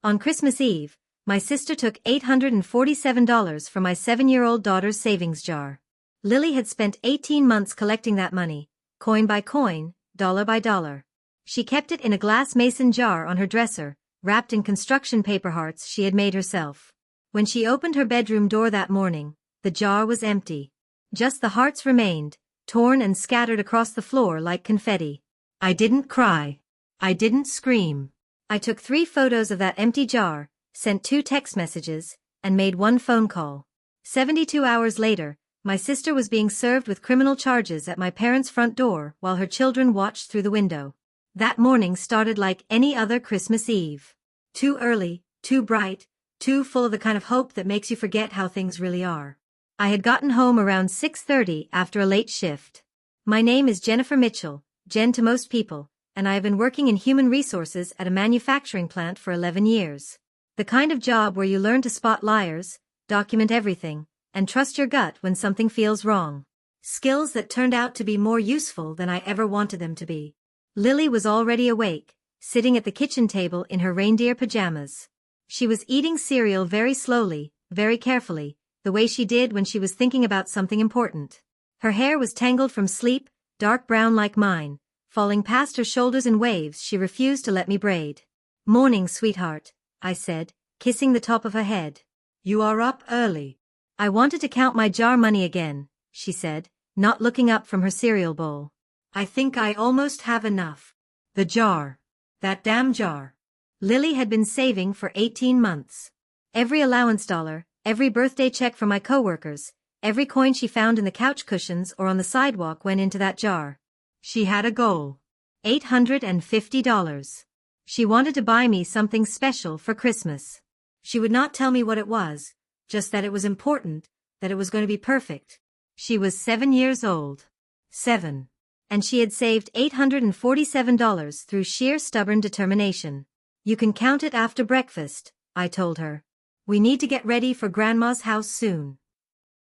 On Christmas Eve, my sister took $847 from my 7-year-old daughter's savings jar. Lily had spent 18 months collecting that money, coin by coin, dollar by dollar. She kept it in a glass mason jar on her dresser, wrapped in construction paper hearts she had made herself. When she opened her bedroom door that morning, the jar was empty. Just the hearts remained, torn and scattered across the floor like confetti. I didn't cry. I didn't scream. I took 3 photos of that empty jar, sent 2 text messages, and made 1 phone call. 72 hours later, my sister was being served with criminal charges at my parents' front door while her children watched through the window. That morning started like any other Christmas Eve. Too early, too bright, too full of the kind of hope that makes you forget how things really are. I had gotten home around 6:30 after a late shift. My name is Jennifer Mitchell, Jen to most people, and I have been working in human resources at a manufacturing plant for 11 years. The kind of job where you learn to spot liars, document everything, and trust your gut when something feels wrong. Skills that turned out to be more useful than I ever wanted them to be. Lily was already awake, sitting at the kitchen table in her reindeer pajamas. She was eating cereal very slowly, very carefully, the way she did when she was thinking about something important. Her hair was tangled from sleep, dark brown like mine, falling past her shoulders in waves she refused to let me braid. "Morning, sweetheart," I said, kissing the top of her head. "You are up early." "I wanted to count my jar money again," she said, not looking up from her cereal bowl. "I think I almost have enough." "The jar. That damn jar." Lily had been saving for 18 months. Every allowance dollar, every birthday check from my coworkers, every coin she found in the couch cushions or on the sidewalk went into that jar. She had a goal. $850. She wanted to buy me something special for Christmas. She would not tell me what it was, just that it was important, that it was going to be perfect. She was 7 years old. 7. And she had saved $847 through sheer stubborn determination. "You can count it after breakfast," I told her. "We need to get ready for Grandma's house soon."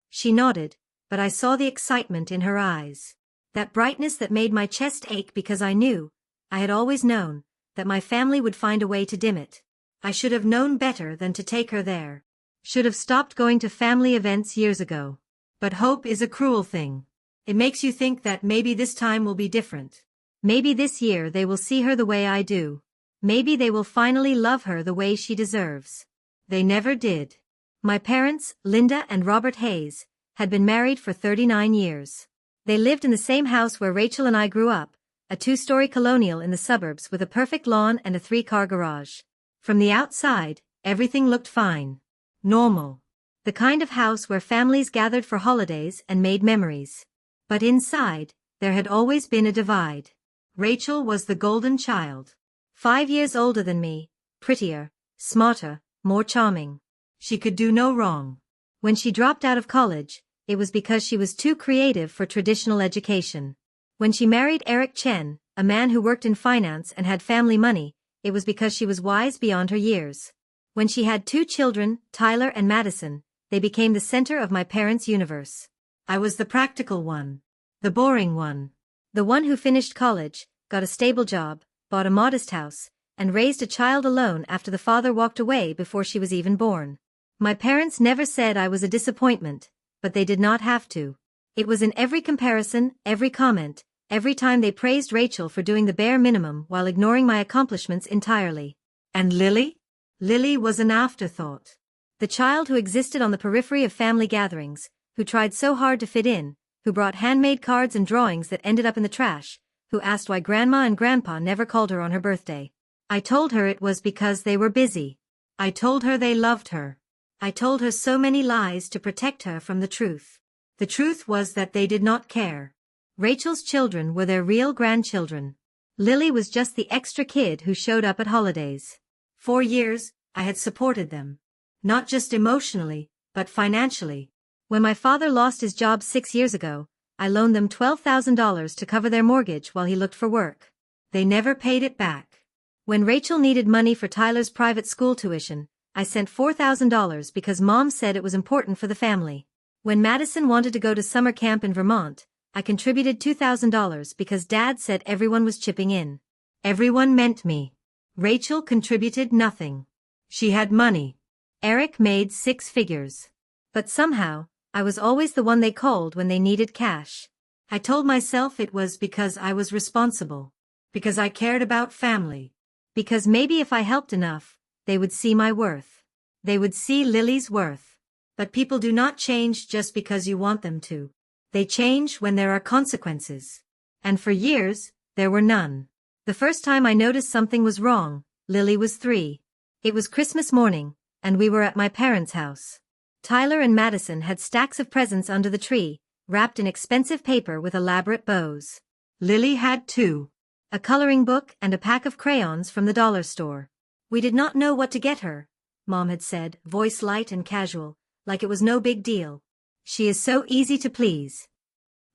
She nodded, but I saw the excitement in her eyes. That brightness that made my chest ache because I knew, I had always known, that my family would find a way to dim it. I should have known better than to take her there. Should have stopped going to family events years ago. But hope is a cruel thing. It makes you think that maybe this time will be different. Maybe this year they will see her the way I do. Maybe they will finally love her the way she deserves. They never did. My parents, Linda and Robert Hayes, had been married for 39 years. They lived in the same house where Rachel and I grew up, a 2-story colonial in the suburbs with a perfect lawn and a 3-car garage. From the outside, everything looked fine. Normal. The kind of house where families gathered for holidays and made memories. But inside, there had always been a divide. Rachel was the golden child. 5 years older than me, prettier, smarter, more charming. She could do no wrong. When she dropped out of college, it was because she was too creative for traditional education. When she married Eric Chen, a man who worked in finance and had family money, it was because she was wise beyond her years. When she had 2 children, Tyler and Madison, they became the center of my parents' universe. I was the practical one. The boring one. The one who finished college, got a stable job, bought a modest house, and raised a child alone after the father walked away before she was even born. My parents never said I was a disappointment, but they did not have to. It was in every comparison, every comment, every time they praised Rachel for doing the bare minimum while ignoring my accomplishments entirely. And Lily? Lily was an afterthought. The child who existed on the periphery of family gatherings, who tried so hard to fit in, who brought handmade cards and drawings that ended up in the trash, who asked why Grandma and Grandpa never called her on her birthday. I told her it was because they were busy. I told her they loved her. I told her so many lies to protect her from the truth. The truth was that they did not care. Rachel's children were their real grandchildren. Lily was just the extra kid who showed up at holidays. 4 years, I had supported them. Not just emotionally, but financially. When my father lost his job 6 years ago, I loaned them $12,000 to cover their mortgage while he looked for work. They never paid it back. When Rachel needed money for Tyler's private school tuition, I sent $4,000 because Mom said it was important for the family. When Madison wanted to go to summer camp in Vermont, I contributed $2,000 because Dad said everyone was chipping in. Everyone meant me. Rachel contributed nothing. She had money. Eric made 6 figures. But somehow, I was always the one they called when they needed cash. I told myself it was because I was responsible. Because I cared about family. Because maybe if I helped enough, they would see my worth. They would see Lily's worth. But people do not change just because you want them to. They change when there are consequences. And for years, there were none. The first time I noticed something was wrong, Lily was 3. It was Christmas morning, and we were at my parents' house. Tyler and Madison had stacks of presents under the tree, wrapped in expensive paper with elaborate bows. Lily had 2. A coloring book and a pack of crayons from the dollar store. We did not know what to get her, Mom had said, voice light and casual, like it was no big deal. She is so easy to please.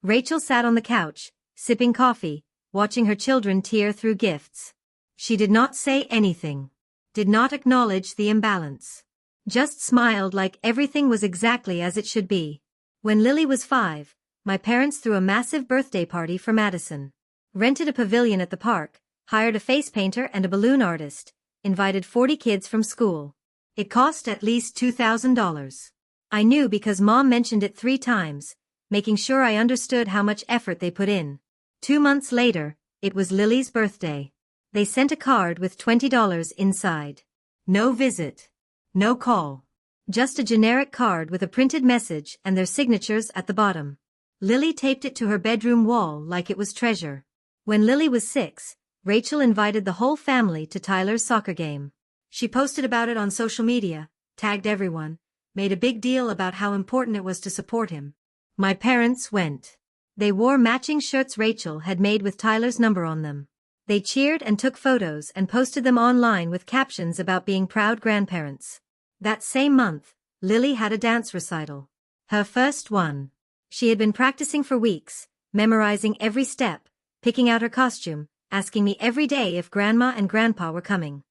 Rachel sat on the couch, sipping coffee, watching her children tear through gifts. She did not say anything. Did not acknowledge the imbalance. Just smiled like everything was exactly as it should be. When Lily was 5, my parents threw a massive birthday party for Madison. Rented a pavilion at the park, hired a face painter and a balloon artist, invited 40 kids from school. It cost at least $2,000. I knew because Mom mentioned it 3 times, making sure I understood how much effort they put in. 2 months later, it was Lily's birthday. They sent a card with $20 inside. No visit. No call. Just a generic card with a printed message and their signatures at the bottom. Lily taped it to her bedroom wall like it was treasure. When Lily was 6, Rachel invited the whole family to Tyler's soccer game. She posted about it on social media, tagged everyone, made a big deal about how important it was to support him. My parents went. They wore matching shirts Rachel had made with Tyler's number on them. They cheered and took photos and posted them online with captions about being proud grandparents. That same month, Lily had a dance recital. Her first one. She had been practicing for weeks, memorizing every step, picking out her costume, asking me every day if Grandma and Grandpa were coming.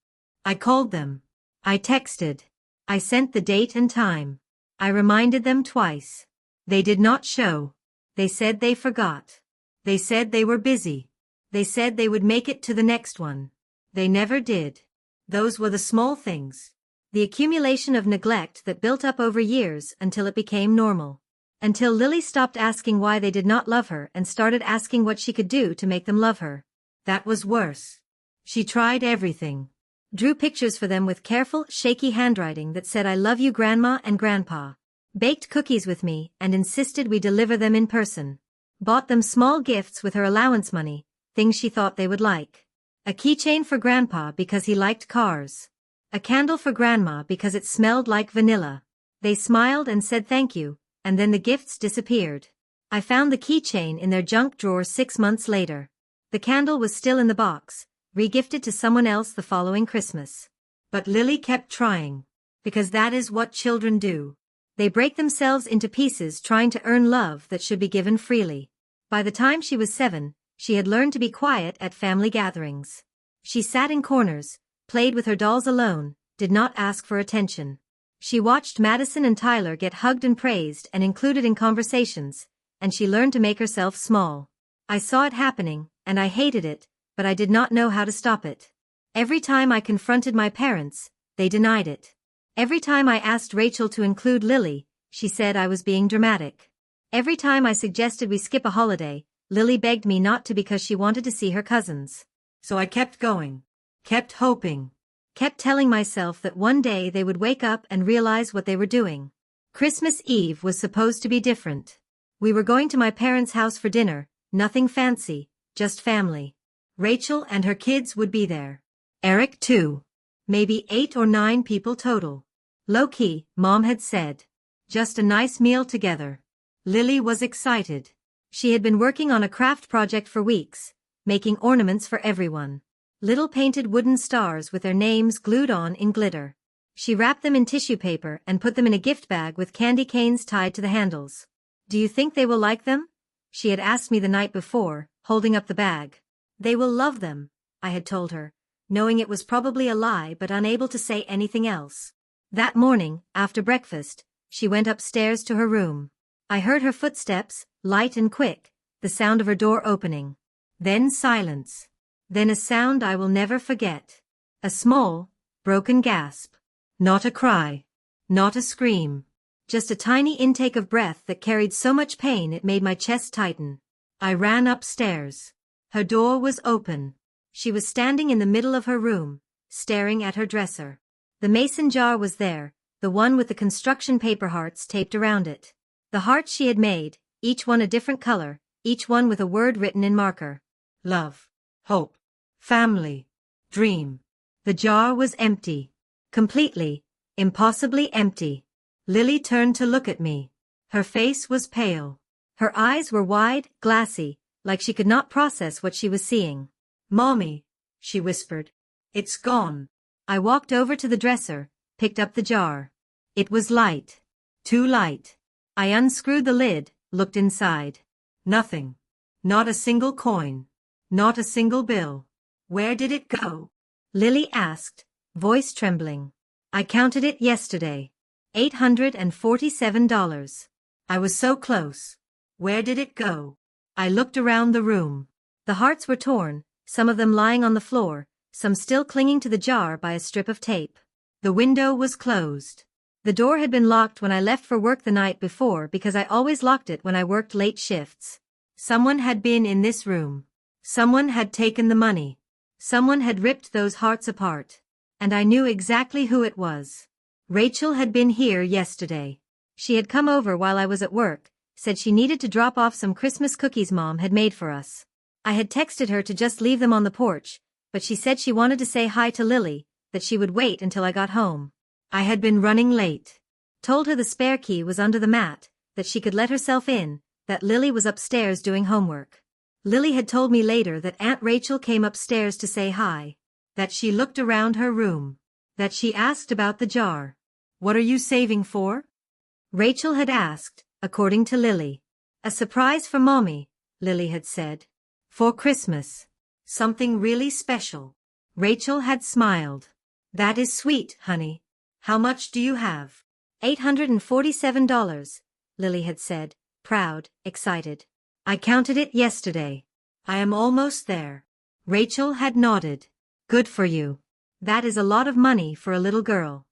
I called them. I texted. I sent the date and time. I reminded them twice. They did not show. They said they forgot. They said they were busy. They said they would make it to the next one. They never did. Those were the small things. The accumulation of neglect that built up over years until it became normal. Until Lily stopped asking why they did not love her and started asking what she could do to make them love her. That was worse. She tried everything. Drew pictures for them with careful, shaky handwriting that said I love you Grandma and Grandpa. Baked cookies with me and insisted we deliver them in person. Bought them small gifts with her allowance money, things she thought they would like. A keychain for Grandpa because he liked cars. A candle for Grandma because it smelled like vanilla. They smiled and said thank you, and then the gifts disappeared. I found the keychain in their junk drawer 6 months later. The candle was still in the box, regifted to someone else the following Christmas. But Lily kept trying. Because that is what children do. They break themselves into pieces trying to earn love that should be given freely. By the time she was 7, she had learned to be quiet at family gatherings. She sat in corners, played with her dolls alone, did not ask for attention. She watched Madison and Tyler get hugged and praised and included in conversations, and she learned to make herself small. I saw it happening, and I hated it, but I did not know how to stop it. Every time I confronted my parents, they denied it. Every time I asked Rachel to include Lily, she said I was being dramatic. Every time I suggested we skip a holiday, Lily begged me not to because she wanted to see her cousins. So I kept going. Kept hoping. Kept telling myself that one day they would wake up and realize what they were doing. Christmas Eve was supposed to be different. We were going to my parents' house for dinner, nothing fancy, just family. Rachel and her kids would be there. Eric too. Maybe 8 or 9 people total. Low-key, Mom had said. Just a nice meal together. Lily was excited. She had been working on a craft project for weeks, making ornaments for everyone. Little painted wooden stars with their names glued on in glitter. She wrapped them in tissue paper and put them in a gift bag with candy canes tied to the handles. Do you think they will like them? She had asked me the night before, holding up the bag. They will love them, I had told her, knowing it was probably a lie but unable to say anything else. That morning, after breakfast, she went upstairs to her room. I heard her footsteps, light and quick, the sound of her door opening. Then silence. Then a sound I will never forget. A small, broken gasp. Not a cry. Not a scream. Just a tiny intake of breath that carried so much pain it made my chest tighten. I ran upstairs. Her door was open. She was standing in the middle of her room, staring at her dresser. The mason jar was there, the one with the construction paper hearts taped around it. The hearts she had made, each one a different color, each one with a word written in marker. Love. Hope. Family. Dream. The jar was empty. Completely, impossibly empty. Lily turned to look at me. Her face was pale. Her eyes were wide, glassy, like she could not process what she was seeing. Mommy, she whispered. It's gone. I walked over to the dresser, picked up the jar. It was light. Too light. I unscrewed the lid, looked inside. Nothing. Not a single coin. Not a single bill. Where did it go? Lily asked, voice trembling. I counted it yesterday. $847. I was so close. Where did it go? I looked around the room. The hearts were torn, some of them lying on the floor, some still clinging to the jar by a strip of tape. The window was closed. The door had been locked when I left for work the night before because I always locked it when I worked late shifts. Someone had been in this room. Someone had taken the money. Someone had ripped those hearts apart. And I knew exactly who it was. Rachel had been here yesterday. She had come over while I was at work, said she needed to drop off some Christmas cookies Mom had made for us. I had texted her to just leave them on the porch, but she said she wanted to say hi to Lily, that she would wait until I got home. I had been running late. Told her the spare key was under the mat, that she could let herself in, that Lily was upstairs doing homework. Lily had told me later that Aunt Rachel came upstairs to say hi, that she looked around her room, that she asked about the jar. What are you saving for? Rachel had asked, according to Lily. A surprise for Mommy, Lily had said. For Christmas. Something really special. Rachel had smiled. That is sweet, honey. How much do you have? $847, Lily had said, proud, excited. I counted it yesterday. I am almost there. Rachel had nodded. Good for you. That is a lot of money for a little girl.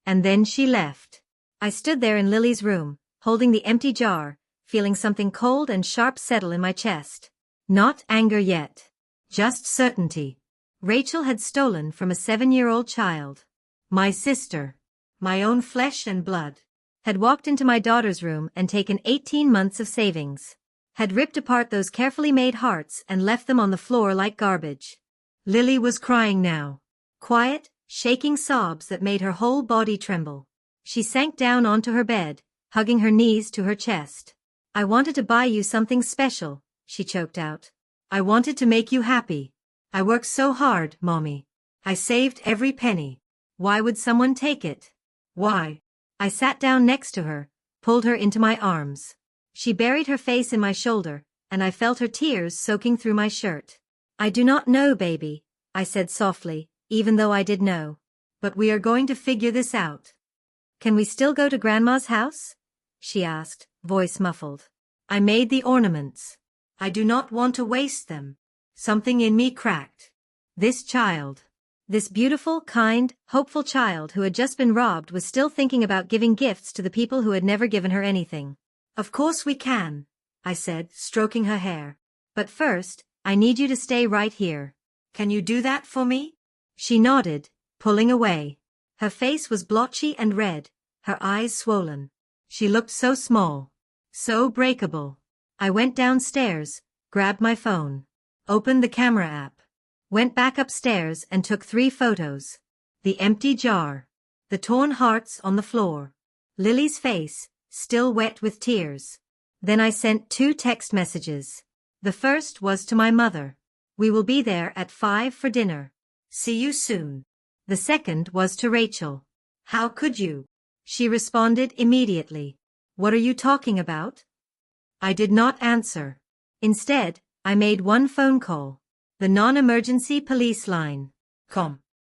And then she left. I stood there in Lily's room, holding the empty jar, feeling something cold and sharp settle in my chest. Not anger yet. Just certainty. Rachel had stolen from a 7-year-old child. My sister. My own flesh and blood. Had walked into my daughter's room and taken 18 months of savings. Had ripped apart those carefully made hearts and left them on the floor like garbage. Lily was crying now. Quiet, shaking sobs that made her whole body tremble. She sank down onto her bed, hugging her knees to her chest. I wanted to buy you something special, she choked out. I wanted to make you happy. I worked so hard, Mommy. I saved every penny. Why would someone take it? Why? I sat down next to her, pulled her into my arms. She buried her face in my shoulder, and I felt her tears soaking through my shirt. I do not know, baby, I said softly, even though I did know. But we are going to figure this out. Can we still go to Grandma's house? She asked, voice muffled. I made the ornaments. I do not want to waste them. Something in me cracked. This child. This beautiful, kind, hopeful child who had just been robbed was still thinking about giving gifts to the people who had never given her anything. Of course we can, I said, stroking her hair. But first, I need you to stay right here. Can you do that for me? She nodded, pulling away. Her face was blotchy and red, her eyes swollen. She looked so small. So breakable. I went downstairs, grabbed my phone. Opened the camera app. Went back upstairs and took 3 photos. The empty jar. The torn hearts on the floor. Lily's face, still wet with tears. Then I sent 2 text messages. The first was to my mother. We will be there at 5 for dinner. See you soon. The second was to Rachel. How could you? She responded immediately. What are you talking about? I did not answer. Instead, I made 1 phone call. The non-emergency police line.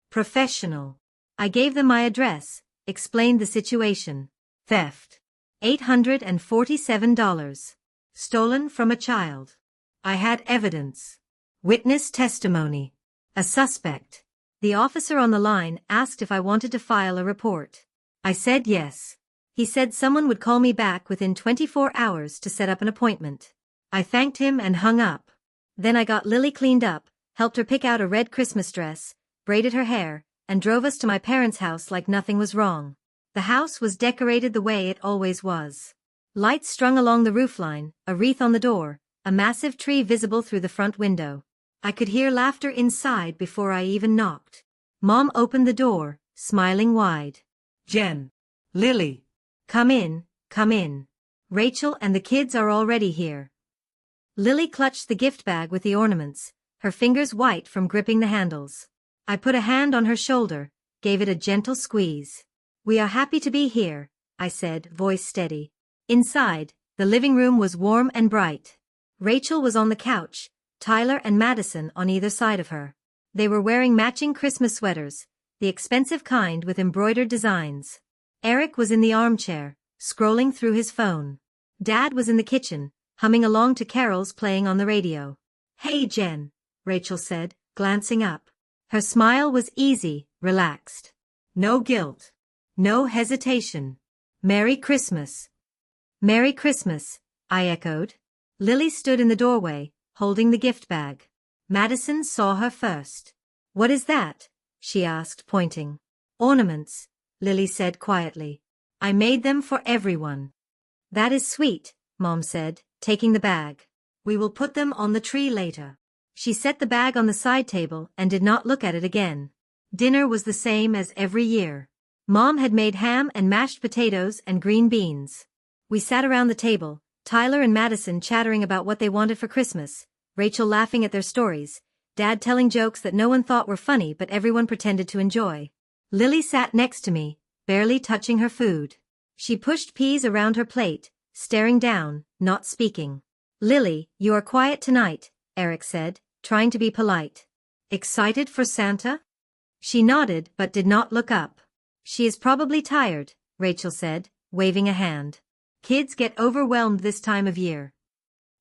Professional. I gave them my address, explained the situation. Theft. $847. Stolen from a child. I had evidence. Witness testimony. A suspect. The officer on the line asked if I wanted to file a report. I said yes. He said someone would call me back within 24 hours to set up an appointment. I thanked him and hung up. Then I got Lily cleaned up, helped her pick out a red Christmas dress, braided her hair, and drove us to my parents' house like nothing was wrong. The house was decorated the way it always was. Lights strung along the roofline, a wreath on the door, a massive tree visible through the front window. I could hear laughter inside before I even knocked. Mom opened the door, smiling wide. Jen. Lily. Come in, come in. Rachel and the kids are already here. Lily clutched the gift bag with the ornaments, her fingers white from gripping the handles. I put a hand on her shoulder, gave it a gentle squeeze. We are happy to be here, I said, voice steady. Inside, the living room was warm and bright. Rachel was on the couch, Tyler and Madison on either side of her. They were wearing matching Christmas sweaters, the expensive kind with embroidered designs. Eric was in the armchair, scrolling through his phone. Dad was in the kitchen, humming along to carols playing on the radio. Hey Jen, Rachel said, glancing up. Her smile was easy, relaxed. No guilt. No hesitation. Merry Christmas. Merry Christmas, I echoed. Lily stood in the doorway, holding the gift bag. Madison saw her first. What is that? She asked, pointing. Ornaments, Lily said quietly. I made them for everyone. That is sweet, Mom said, taking the bag. We will put them on the tree later. She set the bag on the side table and did not look at it again. Dinner was the same as every year. Mom had made ham and mashed potatoes and green beans. We sat around the table, Tyler and Madison chattering about what they wanted for Christmas, Rachel laughing at their stories, Dad telling jokes that no one thought were funny but everyone pretended to enjoy. Lily sat next to me, barely touching her food. She pushed peas around her plate, staring down, not speaking. Lily, you are quiet tonight, Eric said, trying to be polite. Excited for Santa? She nodded but did not look up. She is probably tired, Rachel said, waving a hand. Kids get overwhelmed this time of year.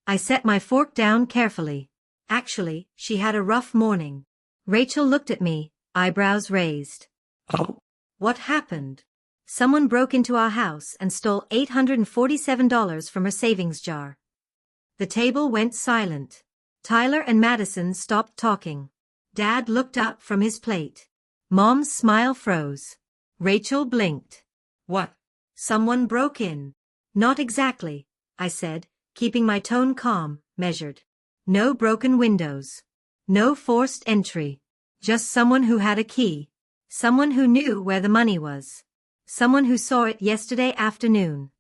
I set my fork down carefully. Actually, she had a rough morning. Rachel looked at me, eyebrows raised. Oh. What happened? Someone broke into our house and stole $847 from her savings jar. The table went silent. Tyler and Madison stopped talking. Dad looked up from his plate. Mom's smile froze. Rachel blinked. What? Someone broke in. Not exactly, I said, keeping my tone calm, measured. No broken windows. No forced entry. Just someone who had a key. Someone who knew where the money was. Someone who saw it yesterday afternoon.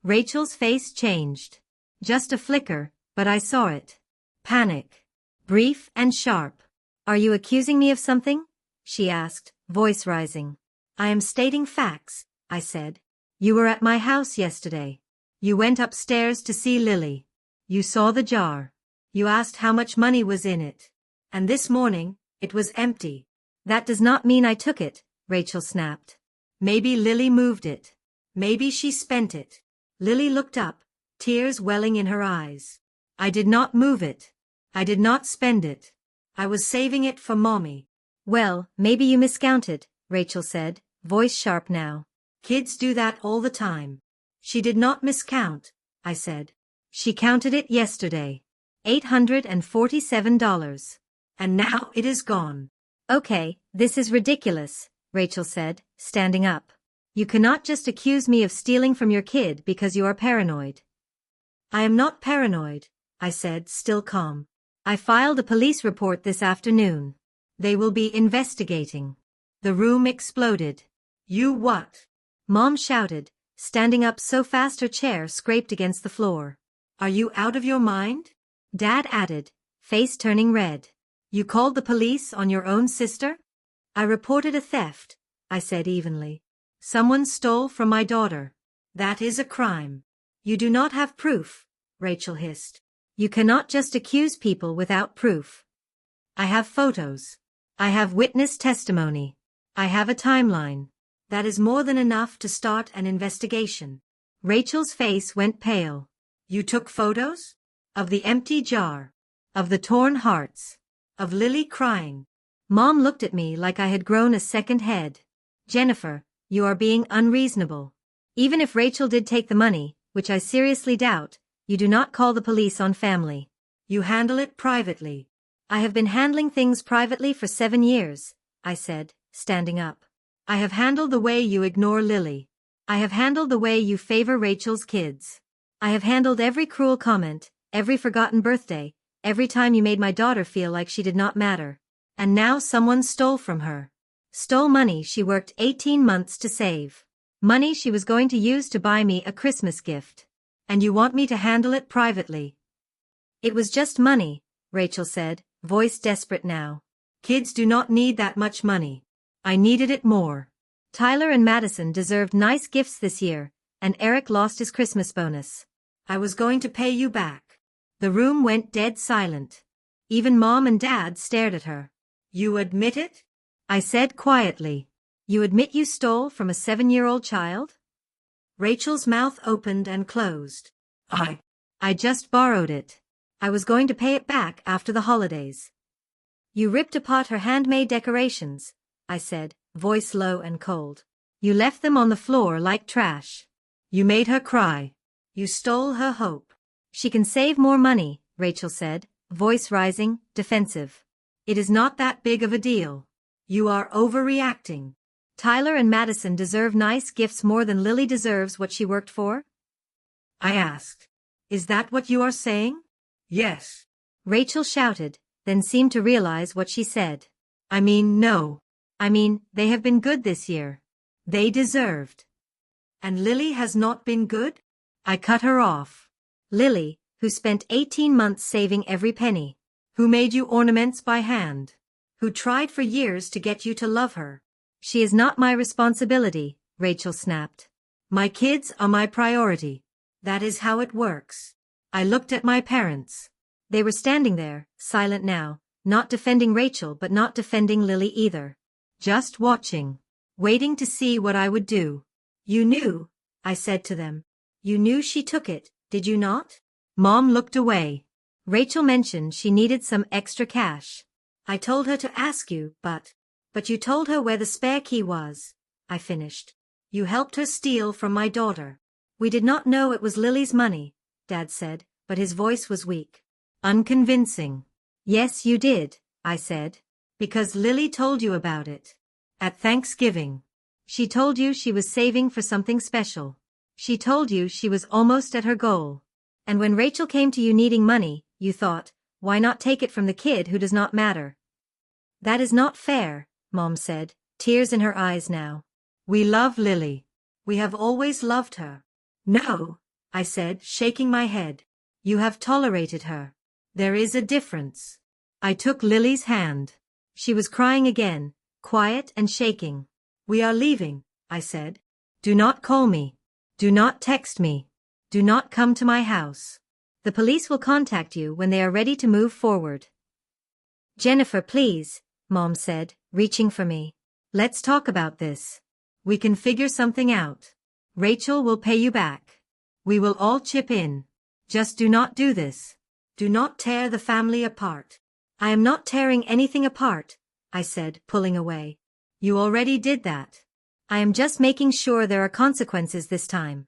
Rachel's face changed. Just a flicker, but I saw it. Panic. Brief and sharp. Are you accusing me of something? She asked, voice rising. I am stating facts, I said. You were at my house yesterday. You went upstairs to see Lily. You saw the jar. You asked how much money was in it. And this morning, it was empty. That does not mean I took it, Rachel snapped. Maybe Lily moved it. Maybe she spent it. Lily looked up, tears welling in her eyes. I did not move it. I did not spend it. I was saving it for Mommy. Well, maybe you miscounted, Rachel said, voice sharp now. Kids do that all the time. She did not miscount, I said. She counted it yesterday. $847. And now it is gone. Okay, this is ridiculous, Rachel said, standing up. You cannot just accuse me of stealing from your kid because you are paranoid. I am not paranoid, I said, still calm. I filed a police report this afternoon. They will be investigating. The room exploded. You what? Mom shouted, standing up so fast her chair scraped against the floor. Are you out of your mind? Dad added, face turning red. You called the police on your own sister? I reported a theft, I said evenly. Someone stole from my daughter. That is a crime. You do not have proof, Rachel hissed. You cannot just accuse people without proof. I have photos. I have witness testimony. I have a timeline. That is more than enough to start an investigation. Rachel's face went pale. You took photos? Of the empty jar. Of the torn hearts. Of Lily crying. Mom looked at me like I had grown a second head. Jennifer, you are being unreasonable. Even if Rachel did take the money, which I seriously doubt, you do not call the police on family. You handle it privately. I have been handling things privately for 7 years, I said, standing up. I have handled the way you ignore Lily. I have handled the way you favor Rachel's kids. I have handled every cruel comment, every forgotten birthday, every time you made my daughter feel like she did not matter. And now someone stole from her. Stole money she worked 18 months to save. Money she was going to use to buy me a Christmas gift. And you want me to handle it privately? It was just money, Rachel said, voice desperate now. Kids do not need that much money. I needed it more. Tyler and Madison deserved nice gifts this year, and Eric lost his Christmas bonus. I was going to pay you back. The room went dead silent. Even Mom and Dad stared at her. You admit it? I said quietly. You admit you stole from a 7-year-old child? Rachel's mouth opened and closed. I just borrowed it. I was going to pay it back after the holidays. You ripped apart her handmade decorations, I said, voice low and cold. You left them on the floor like trash. You made her cry. You stole her hope. She can save more money, Rachel said, voice rising, defensive. It is not that big of a deal. You are overreacting. Tyler and Madison deserve nice gifts more than Lily deserves what she worked for? I asked. Is that what you are saying? Yes. Rachel shouted, then seemed to realize what she said. I mean, no. I mean, they have been good this year. They deserved. And Lily has not been good? I cut her off. Lily, who spent 18 months saving every penny. Who made you ornaments by hand. Who tried for years to get you to love her. She is not my responsibility, Rachel snapped. My kids are my priority. That is how it works. I looked at my parents. They were standing there, silent now, not defending Rachel but not defending Lily either. Just watching. Waiting to see what I would do. You knew, I said to them. You knew she took it, did you not? Mom looked away. Rachel mentioned she needed some extra cash. I told her to ask you, but you told her where the spare key was, I finished. You helped her steal from my daughter. We did not know it was Lily's money, Dad said, but his voice was weak. Unconvincing. Yes, you did, I said. Because Lily told you about it. At Thanksgiving. She told you she was saving for something special. She told you she was almost at her goal. And when Rachel came to you needing money, you thought, why not take it from the kid who does not matter? That is not fair, Mom said, tears in her eyes now. We love Lily. We have always loved her. No, I said, shaking my head. You have tolerated her. There is a difference. I took Lily's hand. She was crying again, quiet and shaking. We are leaving, I said. Do not call me. Do not text me. Do not come to my house. The police will contact you when they are ready to move forward. Jennifer, please, Mom said, reaching for me. Let's talk about this. We can figure something out. Rachel will pay you back. We will all chip in. Just do not do this. Do not tear the family apart. I am not tearing anything apart, I said, pulling away. You already did that. I am just making sure there are consequences this time.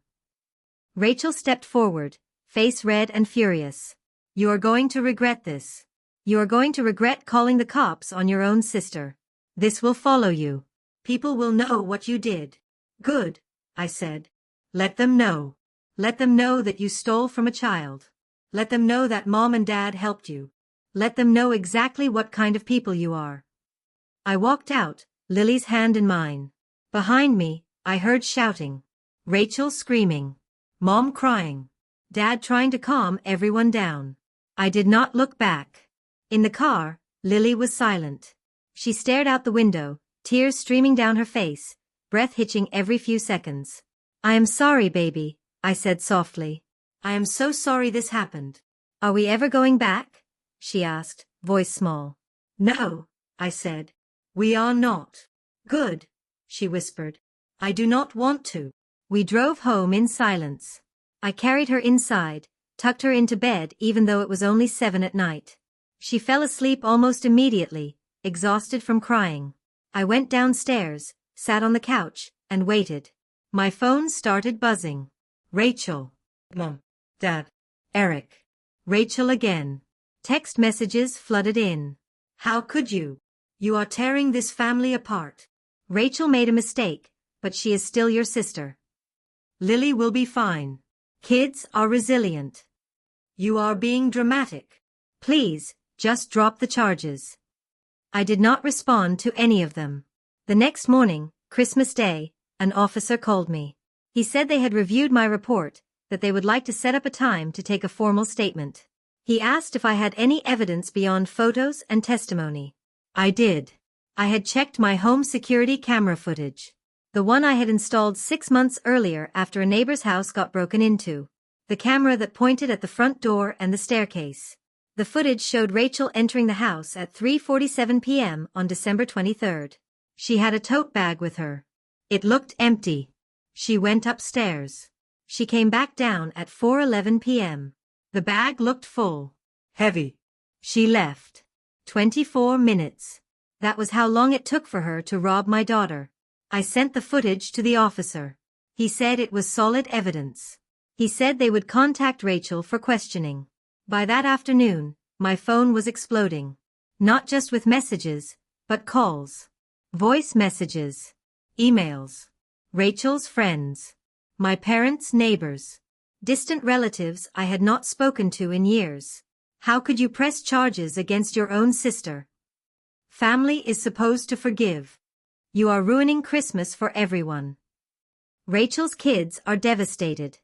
Rachel stepped forward, face red and furious. You are going to regret this. You are going to regret calling the cops on your own sister. This will follow you. People will know what you did. Good, I said. Let them know. Let them know that you stole from a child. Let them know that Mom and Dad helped you. Let them know exactly what kind of people you are. I walked out, Lily's hand in mine. Behind me, I heard shouting. Rachel screaming. Mom crying. Dad trying to calm everyone down. I did not look back. In the car, Lily was silent. She stared out the window, tears streaming down her face, breath hitching every few seconds. I am sorry, baby, I said softly. I am so sorry this happened. Are we ever going back? She asked, voice small. No, I said. We are not. Good, she whispered. I do not want to. We drove home in silence. I carried her inside, tucked her into bed even though it was only 7 at night. She fell asleep almost immediately, exhausted from crying. I went downstairs, sat on the couch, and waited. My phone started buzzing. Rachel. Mom. Dad. Eric. Rachel again. Text messages flooded in. How could you? You are tearing this family apart. Rachel made a mistake, but she is still your sister. Lily will be fine. Kids are resilient. You are being dramatic. Please, just drop the charges. I did not respond to any of them. The next morning, Christmas Day, an officer called me. He said they had reviewed my report, that they would like to set up a time to take a formal statement. He asked if I had any evidence beyond photos and testimony. I did. I had checked my home security camera footage. The one I had installed 6 months earlier after a neighbor's house got broken into. The camera that pointed at the front door and the staircase. The footage showed Rachel entering the house at 3:47 p.m. on December 23rd. She had a tote bag with her. It looked empty. She went upstairs. She came back down at 4:11 p.m. The bag looked full. Heavy. She left. 24 minutes. That was how long it took for her to rob my daughter. I sent the footage to the officer. He said it was solid evidence. He said they would contact Rachel for questioning. By that afternoon, my phone was exploding. Not just with messages, but calls. Voice messages. Emails. Rachel's friends. My parents' neighbors. Distant relatives I had not spoken to in years. How could you press charges against your own sister? Family is supposed to forgive. You are ruining Christmas for everyone. Rachel's kids are devastated.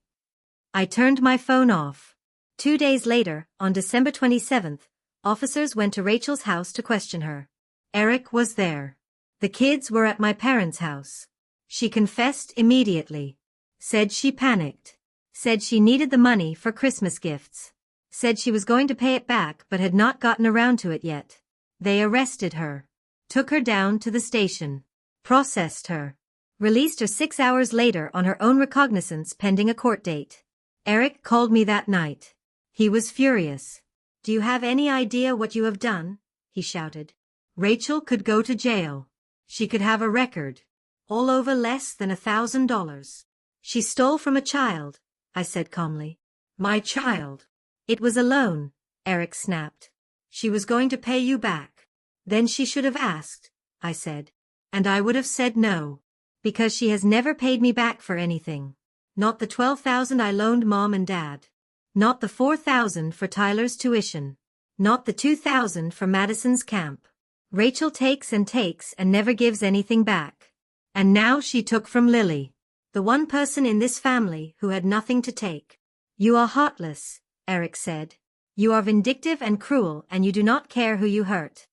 I turned my phone off. 2 days later, on December 27th, officers went to Rachel's house to question her. Eric was there. The kids were at my parents' house. She confessed immediately. Said she panicked. Said she needed the money for Christmas gifts. Said she was going to pay it back but had not gotten around to it yet. They arrested her. Took her down to the station. Processed her. Released her 6 hours later on her own recognizance pending a court date. Eric called me that night. He was furious. Do you have any idea what you have done? He shouted. Rachel could go to jail. She could have a record. All over less than $1,000. She stole from a child, I said calmly. My child. It was a loan, Eric snapped. She was going to pay you back. Then she should have asked, I said. And I would have said no. Because she has never paid me back for anything. Not the $12,000 I loaned Mom and Dad. Not the $4,000 for Tyler's tuition. Not the $2,000 for Madison's camp. Rachel takes and never gives anything back. And now she took from Lily. The one person in this family who had nothing to take. You are heartless, Eric said. You are vindictive and cruel and you do not care who you hurt.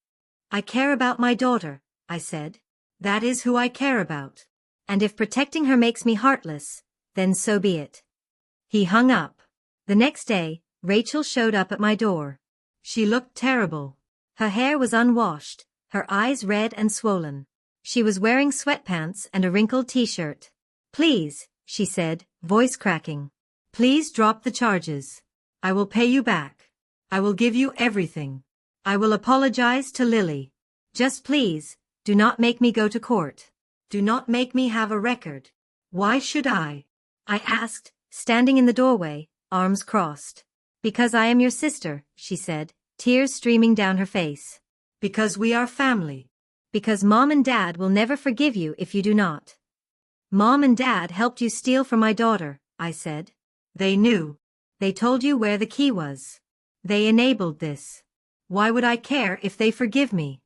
I care about my daughter, I said. That is who I care about. And if protecting her makes me heartless, then so be it. He hung up. The next day, Rachel showed up at my door. She looked terrible. Her hair was unwashed, her eyes red and swollen. She was wearing sweatpants and a wrinkled t-shirt. Please, she said, voice cracking. Please drop the charges. I will pay you back. I will give you everything. I will apologize to Lily. Just please, do not make me go to court. Do not make me have a record. Why should I? I asked, standing in the doorway, arms crossed. Because I am your sister, she said, tears streaming down her face. Because we are family. Because Mom and Dad will never forgive you if you do not. Mom and Dad helped you steal from my daughter, I said. They knew. They told you where the key was. They enabled this. Why would I care if they forgive me?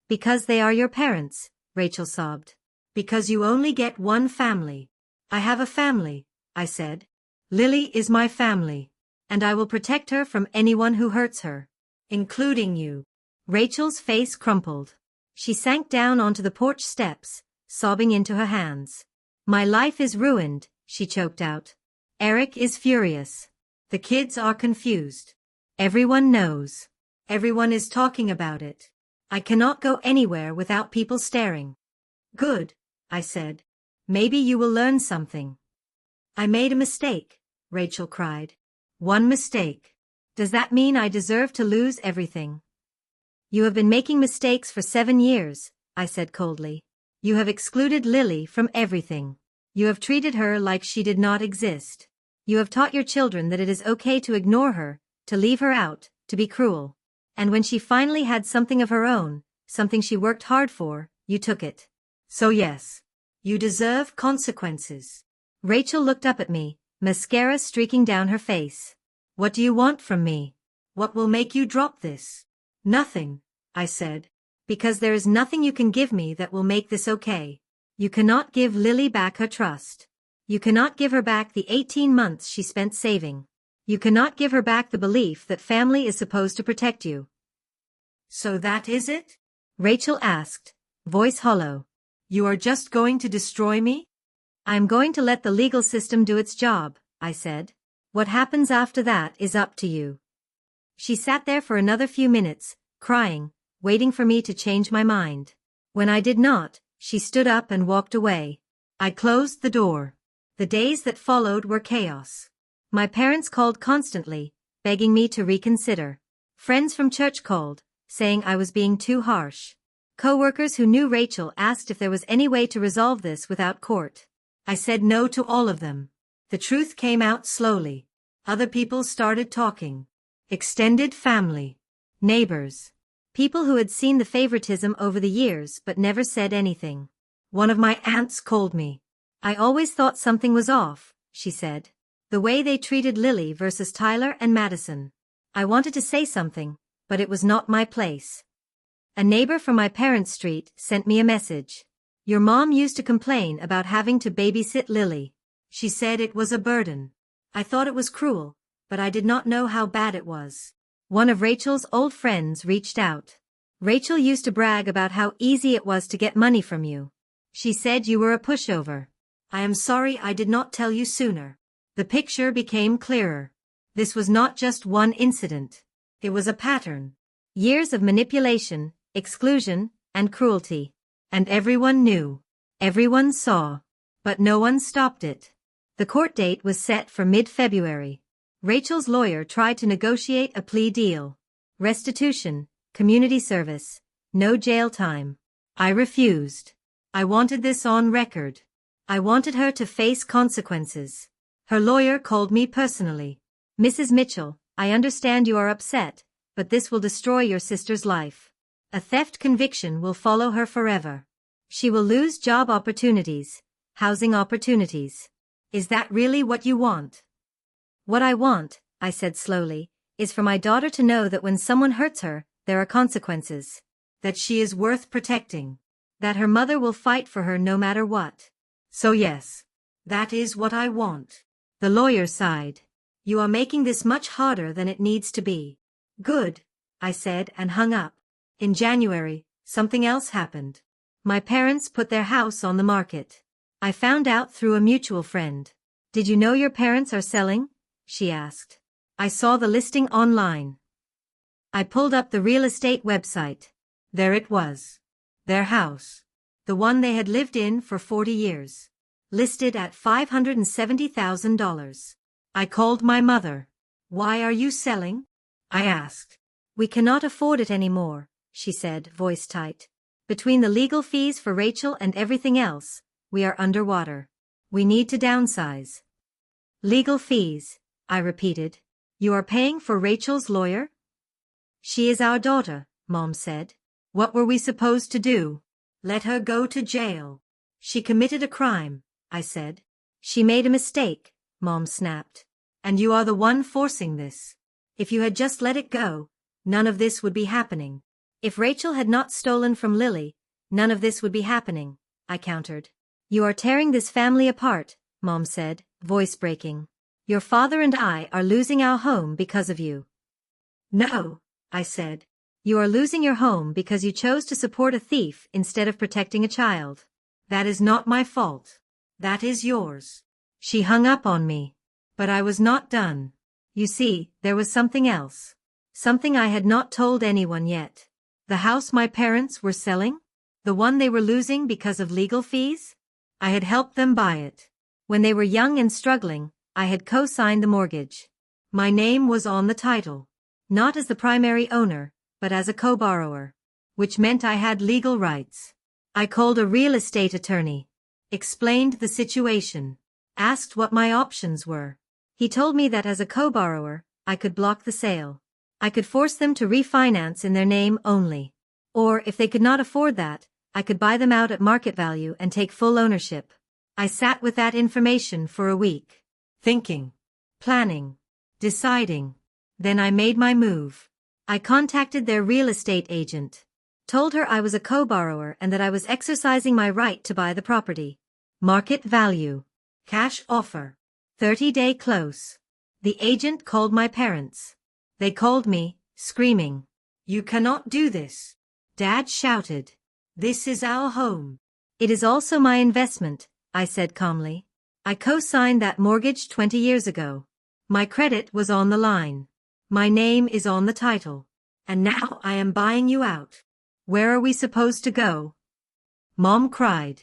Because they are your parents, Rachel sobbed. Because you only get one family. I have a family, I said. Lily is my family. And I will protect her from anyone who hurts her. Including you. Rachel's face crumpled. She sank down onto the porch steps, sobbing into her hands. My life is ruined, she choked out. Eric is furious. The kids are confused. Everyone knows. Everyone is talking about it. I cannot go anywhere without people staring. Good, I said. Maybe you will learn something. I made a mistake, Rachel cried. One mistake. Does that mean I deserve to lose everything? You have been making mistakes for 7 years, I said coldly. You have excluded Lily from everything. You have treated her like she did not exist. You have taught your children that it is okay to ignore her, to leave her out, to be cruel. And when she finally had something of her own, something she worked hard for, you took it. So yes, you deserve consequences. Rachel looked up at me, mascara streaking down her face. What do you want from me? What will make you drop this? Nothing, I said. Because there is nothing you can give me that will make this okay. You cannot give Lily back her trust. You cannot give her back the 18 months she spent saving. You cannot give her back the belief that family is supposed to protect you. So that is it? Rachel asked, voice hollow. You are just going to destroy me? I am going to let the legal system do its job, I said. What happens after that is up to you. She sat there for another few minutes, crying, waiting for me to change my mind. When I did not, she stood up and walked away. I closed the door. The days that followed were chaos. My parents called constantly, begging me to reconsider. Friends from church called, saying I was being too harsh. Co-workers who knew Rachel asked if there was any way to resolve this without court. I said no to all of them. The truth came out slowly. Other people started talking. Extended family. Neighbors. People who had seen the favoritism over the years but never said anything. One of my aunts called me. I always thought something was off, she said. The way they treated Lily versus Tyler and Madison. I wanted to say something, but it was not my place. A neighbor from my parents' street sent me a message. Your mom used to complain about having to babysit Lily. She said it was a burden. I thought it was cruel, but I did not know how bad it was. One of Rachel's old friends reached out. Rachel used to brag about how easy it was to get money from you. She said you were a pushover. I am sorry I did not tell you sooner. The picture became clearer. This was not just one incident. It was a pattern. Years of manipulation, exclusion, and cruelty. And everyone knew. Everyone saw. But no one stopped it. The court date was set for mid-February. Rachel's lawyer tried to negotiate a plea deal. Restitution, community service, no jail time. I refused. I wanted this on record. I wanted her to face consequences. Her lawyer called me personally. Mrs. Mitchell, I understand you are upset, but this will destroy your sister's life. A theft conviction will follow her forever. She will lose job opportunities, housing opportunities. Is that really what you want? What I want, I said slowly, is for my daughter to know that when someone hurts her, there are consequences. That she is worth protecting. That her mother will fight for her no matter what. So yes, that is what I want. The lawyer sighed. You are making this much harder than it needs to be. Good, I said and hung up. In January, something else happened. My parents put their house on the market. I found out through a mutual friend. Did you know your parents are selling? She asked. I saw the listing online. I pulled up the real estate website. There it was. Their house. The one they had lived in for 40 years. Listed at $570,000. I called my mother. Why are you selling? I asked. We cannot afford it anymore, she said, voice tight. Between the legal fees for Rachel and everything else, we are underwater. We need to downsize. Legal fees, I repeated. You are paying for Rachel's lawyer? She is our daughter, Mom said. What were we supposed to do? Let her go to jail. She committed a crime, I said. She made a mistake, Mom snapped. And you are the one forcing this. If you had just let it go, none of this would be happening. If Rachel had not stolen from Lily, none of this would be happening, I countered. You are tearing this family apart, Mom said, voice breaking. Your father and I are losing our home because of you. No, I said. You are losing your home because you chose to support a thief instead of protecting a child. That is not my fault. That is yours. She hung up on me. But I was not done. You see, there was something else. Something I had not told anyone yet. The house my parents were selling? The one they were losing because of legal fees? I had helped them buy it. When they were young and struggling, I had co-signed the mortgage. My name was on the title. Not as the primary owner, but as a co-borrower, which meant I had legal rights. I called a real estate attorney, explained the situation, asked what my options were. He told me that as a co-borrower, I could block the sale. I could force them to refinance in their name only. Or if they could not afford that, I could buy them out at market value and take full ownership. I sat with that information for a week, thinking, planning, deciding. Then I made my move. I contacted their real estate agent, told her I was a co-borrower and that I was exercising my right to buy the property. Market value, cash offer, 30-day close. The agent called my parents. They called me, screaming, "You cannot do this." Dad shouted, "This is our home." "It is also my investment," I said calmly. "I co-signed that mortgage 20 years ago. My credit was on the line. My name is on the title. And now I am buying you out. Where are we supposed to go?" Mom cried.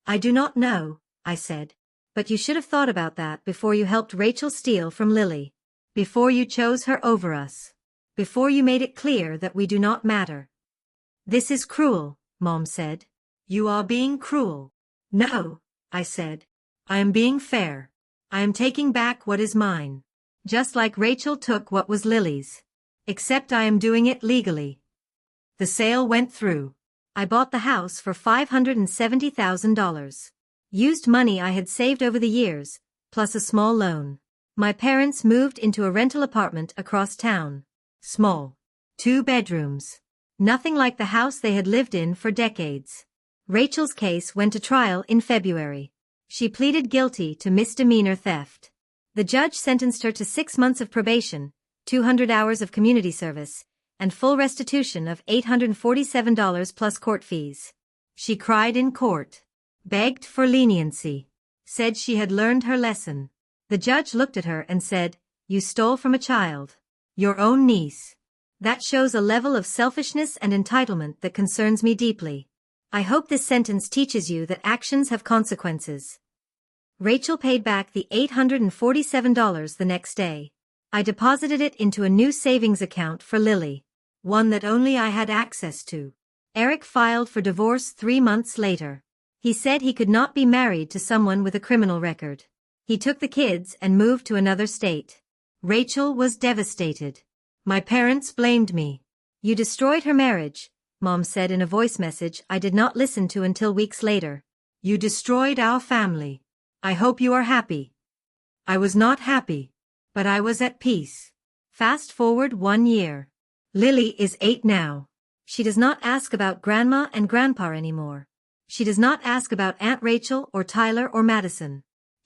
"I do not know," I said. "But you should have thought about that before you helped Rachel steal from Lily. Before you chose her over us. Before you made it clear that we do not matter." "This is cruel," Mom said. "You are being cruel." "No," I said. "I am being fair. I am taking back what is mine. Just like Rachel took what was Lily's. Except I am doing it legally." The sale went through. I bought the house for $570,000. Used money I had saved over the years, plus a small loan. My parents moved into a rental apartment across town. Small. 2 bedrooms. Nothing like the house they had lived in for decades. Rachel's case went to trial in February. She pleaded guilty to misdemeanor theft. The judge sentenced her to 6 months of probation, 200 hours of community service, and full restitution of $847 plus court fees. She cried in court. Begged for leniency. Said she had learned her lesson. The judge looked at her and said, "You stole from a child. Your own niece. That shows a level of selfishness and entitlement that concerns me deeply. I hope this sentence teaches you that actions have consequences." Rachel paid back the $847 the next day. I deposited it into a new savings account for Lily. One that only I had access to. Eric filed for divorce 3 months later. He said he could not be married to someone with a criminal record. He took the kids and moved to another state. Rachel was devastated. My parents blamed me. "You destroyed her marriage," Mom said in a voice message I did not listen to until weeks later. "You destroyed our family. I hope you are happy." I was not happy, but I was at peace. Fast forward 1 year. Lily is 8 now. She does not ask about Grandma and Grandpa anymore. She does not ask about Aunt Rachel or Tyler or Madison.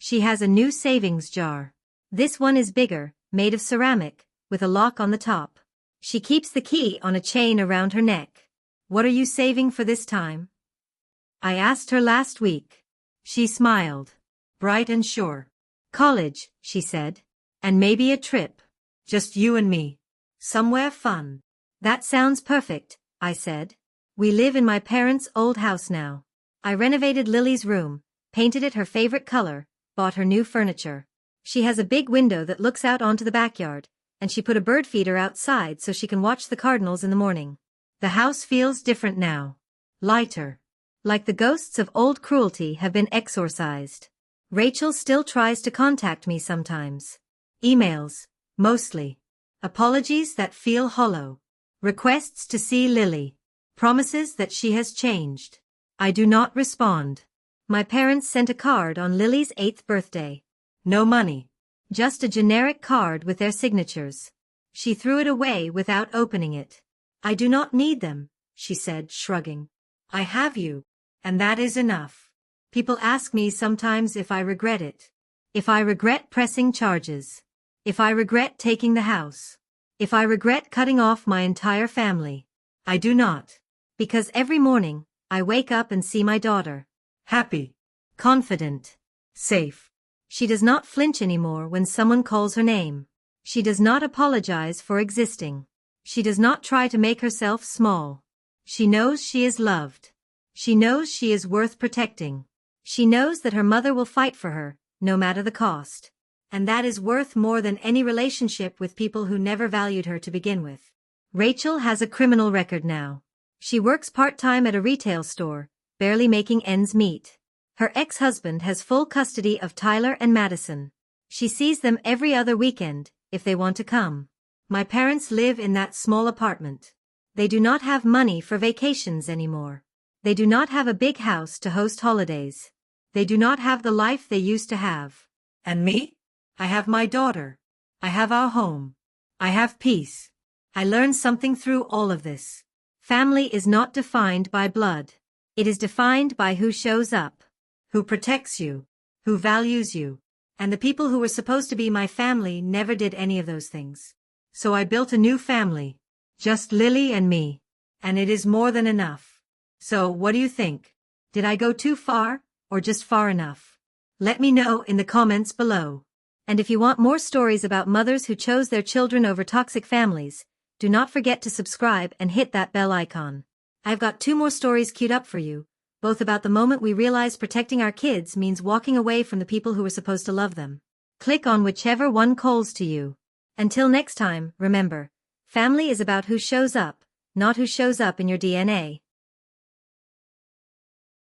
She has a new savings jar. This one is bigger, made of ceramic, with a lock on the top. She keeps the key on a chain around her neck. "What are you saving for this time?" I asked her last week. She smiled. Bright and sure. "College," she said. "And maybe a trip. Just you and me. Somewhere fun." "That sounds perfect," I said. "We live in my parents' old house now. I renovated Lily's room, painted it her favorite color, bought her new furniture. She has a big window that looks out onto the backyard, and she put a bird feeder outside so she can watch the cardinals in the morning. The house feels different now. Lighter. Like the ghosts of old cruelty have been exorcised. Rachel still tries to contact me sometimes. Emails, mostly. Apologies that feel hollow. Requests to see Lily. Promises that she has changed. I do not respond. My parents sent a card on Lily's 8th birthday. No money. Just a generic card with their signatures. She threw it away without opening it. "I do not need them," she said, shrugging. "I have you, and that is enough." People ask me sometimes if I regret it. If I regret pressing charges. If I regret taking the house. If I regret cutting off my entire family. I do not. Because every morning, I wake up and see my daughter. Happy. Confident. Safe. She does not flinch anymore when someone calls her name. She does not apologize for existing. She does not try to make herself small. She knows she is loved. She knows she is worth protecting. She knows that her mother will fight for her, no matter the cost. And that is worth more than any relationship with people who never valued her to begin with. Rachel has a criminal record now. She works part-time at a retail store, barely making ends meet. Her ex-husband has full custody of Tyler and Madison. She sees them every other weekend, if they want to come. My parents live in that small apartment. They do not have money for vacations anymore. They do not have a big house to host holidays. They do not have the life they used to have. And me? I have my daughter. I have our home. I have peace. I learned something through all of this. Family is not defined by blood. It is defined by who shows up, who protects you, who values you. And the people who were supposed to be my family never did any of those things. So I built a new family, just Lily and me. And it is more than enough. So what do you think? Did I go too far, or just far enough? Let me know in the comments below. And if you want more stories about mothers who chose their children over toxic families, do not forget to subscribe and hit that bell icon. I've got 2 more stories queued up for you, both about the moment we realize protecting our kids means walking away from the people who were supposed to love them. Click on whichever one calls to you. Until next time, remember, family is about who shows up, not who shows up in your DNA.